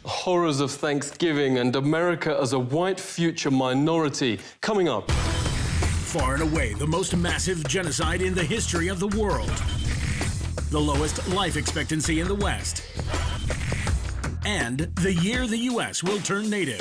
Horrors of Thanksgiving and America as a white future minority. Coming up. Far and away the most massive genocide in the history of the world. The lowest life expectancy in the West. And the year the U.S. will turn native.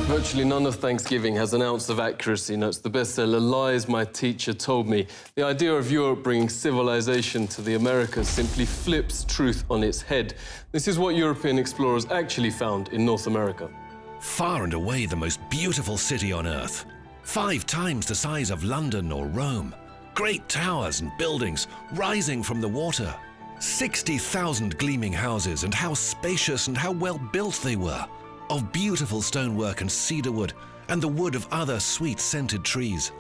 Virtually none of Thanksgiving has an ounce of accuracy, notes the bestseller Lies My Teacher Told Me. The idea of Europe bringing civilization to the Americas simply flips truth on its head. This is what European explorers actually found in North America. Far and away the most beautiful city on Earth. 5 times the size of London or Rome. Great towers and buildings rising from the water. 60,000 gleaming houses, and how spacious and how well built they were. Of beautiful stonework and cedar wood, and the wood of other sweet-scented trees.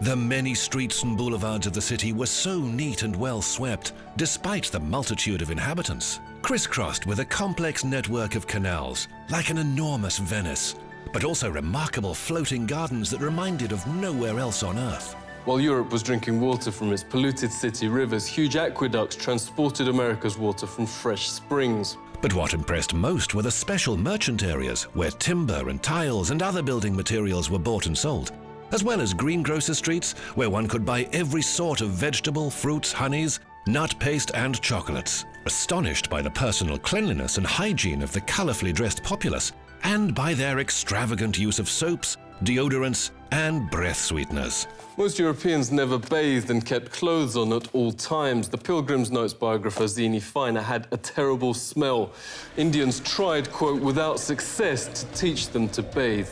The many streets and boulevards of the city were so neat and well swept, despite the multitude of inhabitants, crisscrossed with a complex network of canals, like an enormous Venice, but also remarkable floating gardens that reminded of nowhere else on Earth. While Europe was drinking water from its polluted city rivers, huge aqueducts transported America's water from fresh springs. But what impressed most were the special merchant areas where timber and tiles and other building materials were bought and sold, as well as greengrocer streets where one could buy every sort of vegetable, fruits, honeys, nut paste and chocolates. Astonished by the personal cleanliness and hygiene of the colorfully dressed populace, and by their extravagant use of soaps, deodorants and breath sweeteners. Most Europeans never bathed and kept clothes on at all times. The Pilgrim's Notes biographer Zini Feiner had a terrible smell. Indians tried, quote, without success to teach them to bathe.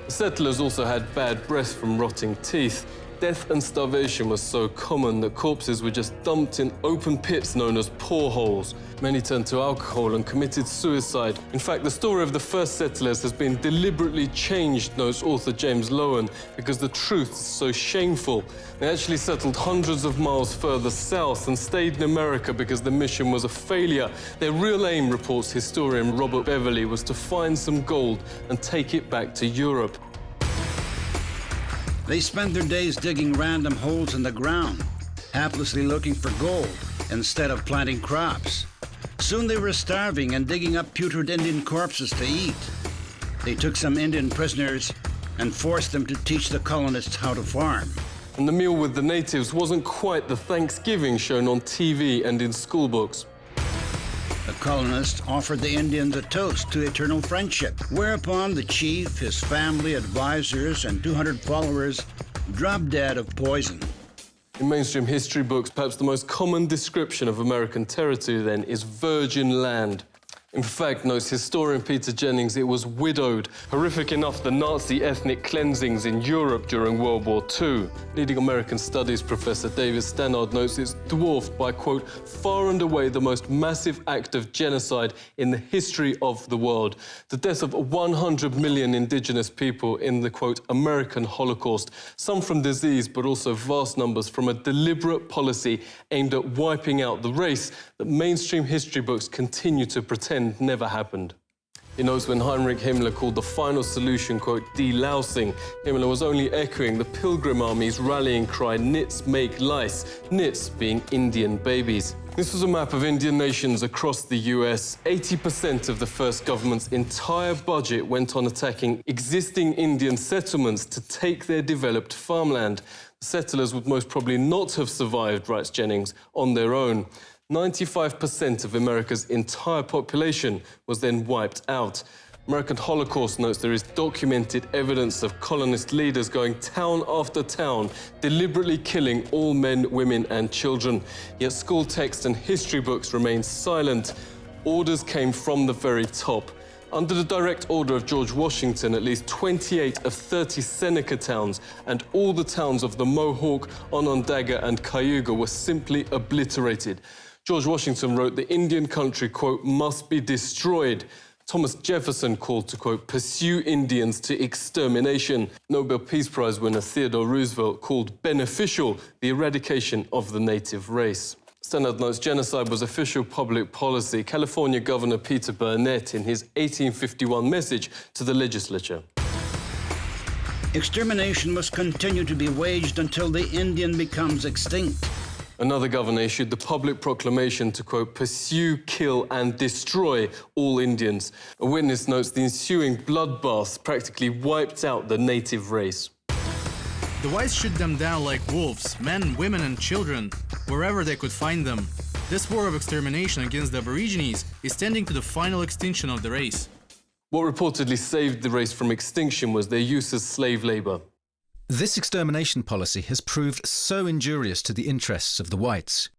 The settlers also had bad breath from rotting teeth. Death and starvation was so common that corpses were just dumped in open pits known as poreholes. Many turned to alcohol and committed suicide. In fact, the story of the first settlers has been deliberately changed, notes author James Lowen, because the truth is so shameful. They actually settled hundreds of miles further south and stayed in America because the mission was a failure. Their real aim, reports historian Robert Beverly, was to find some gold and take it back to Europe. They spent their days digging random holes in the ground, haplessly looking for gold instead of planting crops. Soon they were starving and digging up putrid Indian corpses to eat. They took some Indian prisoners and forced them to teach the colonists how to farm. And the meal with the natives wasn't quite the Thanksgiving shown on TV and in school books. The colonists offered the Indians a toast to eternal friendship, whereupon the chief, his family, advisors, and 200 followers dropped dead of poison. In mainstream history books, perhaps the most common description of American territory then is virgin land. In fact, notes historian Peter Jennings, it was widowed. Horrific enough, the Nazi ethnic cleansings in Europe during World War II. Leading American studies professor David Stannard notes it's dwarfed by, quote, far and away the most massive act of genocide in the history of the world. The death of 100 million indigenous people in the, quote, American Holocaust. Some from disease, but also vast numbers from a deliberate policy aimed at wiping out the race that mainstream history books continue to pretend never happened. He knows when Heinrich Himmler called the final solution, quote, delousing, Himmler was only echoing the Pilgrim Army's rallying cry, nits make lice, nits being Indian babies. This was a map of Indian nations across the US. 80% of the first government's entire budget went on attacking existing Indian settlements to take their developed farmland. The settlers would most probably not have survived, writes Jennings, on their own. 95% of America's entire population was then wiped out. American Holocaust notes there is documented evidence of colonist leaders going town after town, deliberately killing all men, women and children. Yet school texts and history books remain silent. Orders came from the very top. Under the direct order of George Washington, at least 28 of 30 Seneca towns and all the towns of the Mohawk, Onondaga and Cayuga were simply obliterated. George Washington wrote the Indian country, quote, must be destroyed. Thomas Jefferson called to, quote, pursue Indians to extermination. Nobel Peace Prize winner Theodore Roosevelt called beneficial the eradication of the native race. Stannard notes genocide was official public policy. California Governor Peter Burnett in his 1851 message to the legislature. Extermination must continue to be waged until the Indian becomes extinct. Another governor issued the public proclamation to, quote, pursue, kill and destroy all Indians. A witness notes the ensuing bloodbaths practically wiped out the native race. The whites shoot them down like wolves, men, women and children, wherever they could find them. This war of extermination against the Aborigines is tending to the final extinction of the race. What reportedly saved the race from extinction was their use as slave labour. This extermination policy has proved so injurious to the interests of the whites.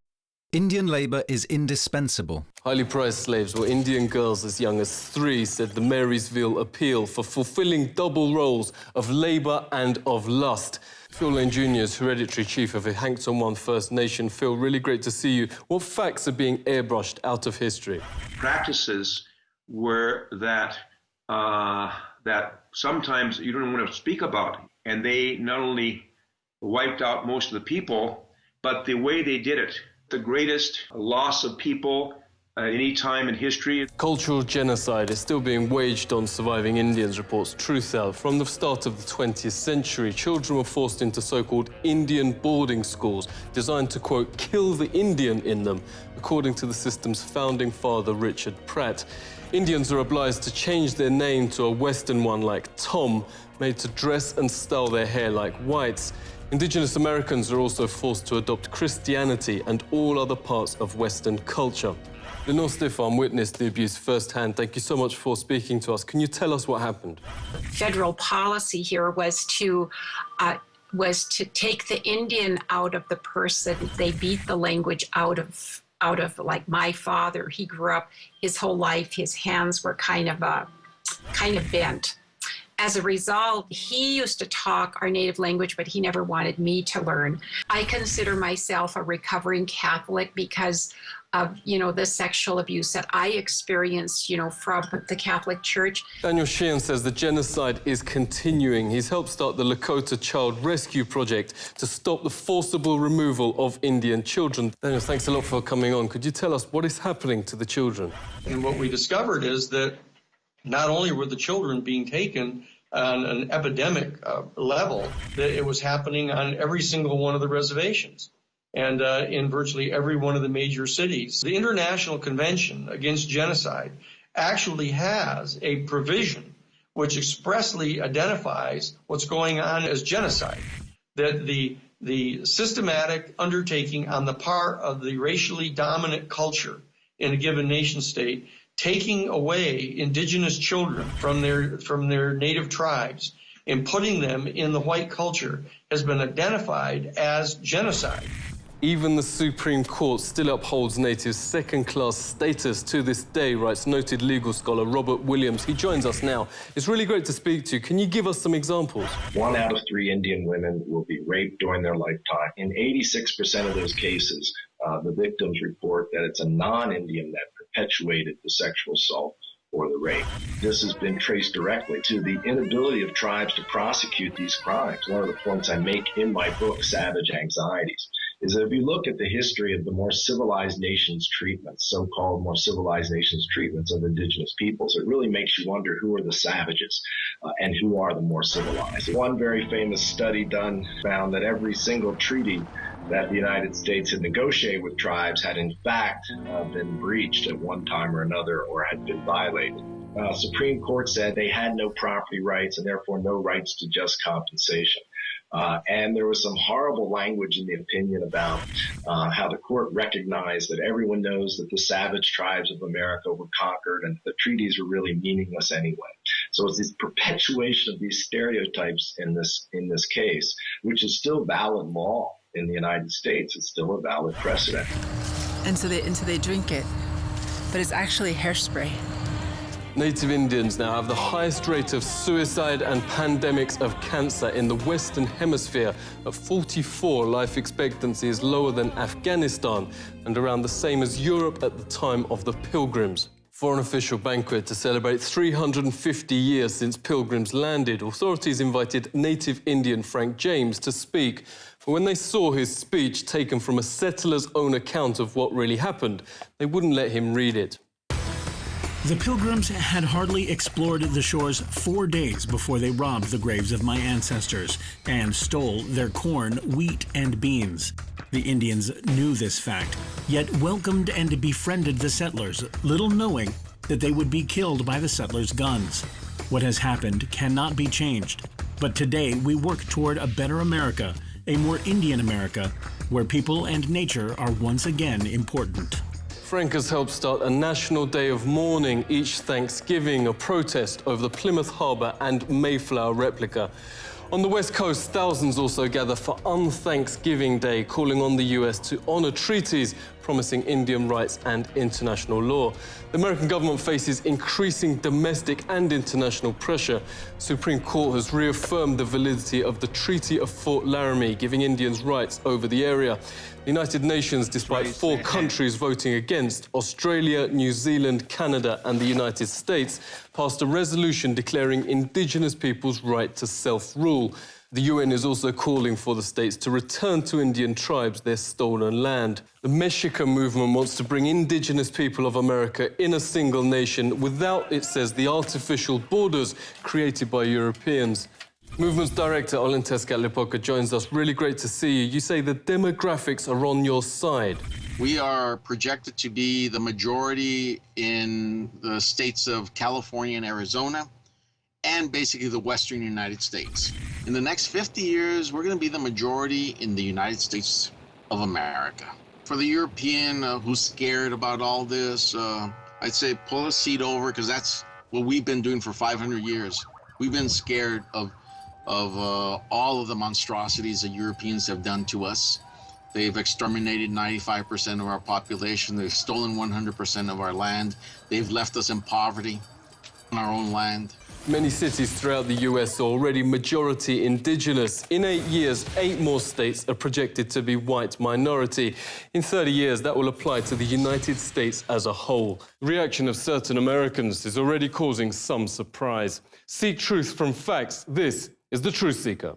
Indian labour is indispensable. Highly prized slaves were Indian girls as young as 3, said the Marysville Appeal, for fulfilling double roles of labour and of lust. Phil Lane Jr. is hereditary chief of Ihanktonwan First Nation. Phil, really great to see you. What facts are being airbrushed out of history? Practices were that sometimes you don't want to speak about. And they not only wiped out most of the people, but the way they did it, the greatest loss of people any time in history. Cultural genocide is still being waged on surviving Indians, reports Truthout. From the start of the 20th century, children were forced into so-called Indian boarding schools, designed to, quote, kill the Indian in them, according to the system's founding father, Richard Pratt. Indians are obliged to change their name to a Western one like Tom, made to dress and style their hair like whites. Indigenous Americans are also forced to adopt Christianity and all other parts of Western culture. Lenore Stiffarm witnessed the abuse firsthand. Thank you so much for speaking to us. Can you tell us what happened? Federal policy here was to take the Indian out of the person. They beat the language out of like my father. He grew up his whole life, his hands were kind of bent. As a result, he used to talk our native language, but he never wanted me to learn. I consider myself a recovering Catholic because of, the sexual abuse that I experienced, from the Catholic Church. Daniel Sheehan says the genocide is continuing. He's helped start the Lakota Child Rescue Project to stop the forcible removal of Indian children. Daniel, thanks a lot for coming on. Could you tell us what is happening to the children? And what we discovered is that not only were the children being taken on an epidemic level, that it was happening on every single one of the reservations and in virtually every one of the major cities. The International Convention Against Genocide actually has a provision which expressly identifies what's going on as genocide, that the systematic undertaking on the part of the racially dominant culture in a given nation state, taking away indigenous children from their native tribes and putting them in the white culture has been identified as genocide. Even the Supreme Court still upholds natives' second-class status to this day, writes noted legal scholar Robert Williams. He joins us now. It's really great to speak to you. Can you give us some examples? 1 out of 3 Indian women will be raped during their lifetime. In 86% of those cases, the victims report that it's a non-Indian that perpetuated the sexual assault or the rape. This has been traced directly to the inability of tribes to prosecute these crimes. One of the points I make in my book, Savage Anxieties, is that if you look at the history of the more civilized nations treatments, so-called more civilized nations treatments of indigenous peoples, it really makes you wonder who are the savages and who are the more civilized. One very famous study done found that every single treaty that the United States had negotiated with tribes had in fact been breached at one time or another or had been violated. Supreme Court said they had no property rights and therefore no rights to just compensation. And there was some horrible language in the opinion about how the court recognized that everyone knows that the savage tribes of America were conquered and the treaties were really meaningless anyway. So it's this perpetuation of these stereotypes in this case, which is still valid law in the United States. It's still a valid precedent. And so they drink it, but it's actually hairspray. Native Indians now have the highest rate of suicide and pandemics of cancer in the Western Hemisphere. At 44, life expectancy is lower than Afghanistan and around the same as Europe at the time of the Pilgrims. For an official banquet to celebrate 350 years since Pilgrims landed, authorities invited native Indian Frank James to speak. But when they saw his speech taken from a settler's own account of what really happened, they wouldn't let him read it. The Pilgrims had hardly explored the shores 4 days before they robbed the graves of my ancestors and stole their corn, wheat, and beans. The Indians knew this fact, yet welcomed and befriended the settlers, little knowing that they would be killed by the settlers' guns. What has happened cannot be changed, but today we work toward a better America, a more Indian America, where people and nature are once again important. Frank has helped start a national day of mourning each Thanksgiving, a protest over the Plymouth Harbour and Mayflower replica. On the West Coast, thousands also gather for Unthanksgiving Day, calling on the US to honour treaties promising Indian rights and international law. The American government faces increasing domestic and international pressure. Supreme Court has reaffirmed the validity of the Treaty of Fort Laramie, giving Indians rights over the area. The United Nations, despite 4 countries voting against, Australia, New Zealand, Canada and the United States, passed a resolution declaring Indigenous peoples' right to self-rule. The UN is also calling for the states to return to Indian tribes their stolen land. The Mexica movement wants to bring Indigenous people of America in a single nation without, it says, the artificial borders created by Europeans. Movement's director, Olin Tezcatlipoca, joins us. Really great to see you. You say the demographics are on your side. We are projected to be the majority in the states of California and Arizona, and basically the Western United States. In the next 50 years, we're going to be the majority in the United States of America. For the European who's scared about all this, I'd say pull a seat over, because that's what we've been doing for 500 years. We've been scared of all of the monstrosities that Europeans have done to us. They've exterminated 95% of our population. They've stolen 100% of our land. They've left us in poverty on our own land. Many cities throughout the US are already majority Indigenous. In 8 years, 8 more states are projected to be white minority. In 30 years, that will apply to the United States as a whole. The reaction of certain Americans is already causing some surprise. Seek truth from facts. This is The Truth Seeker.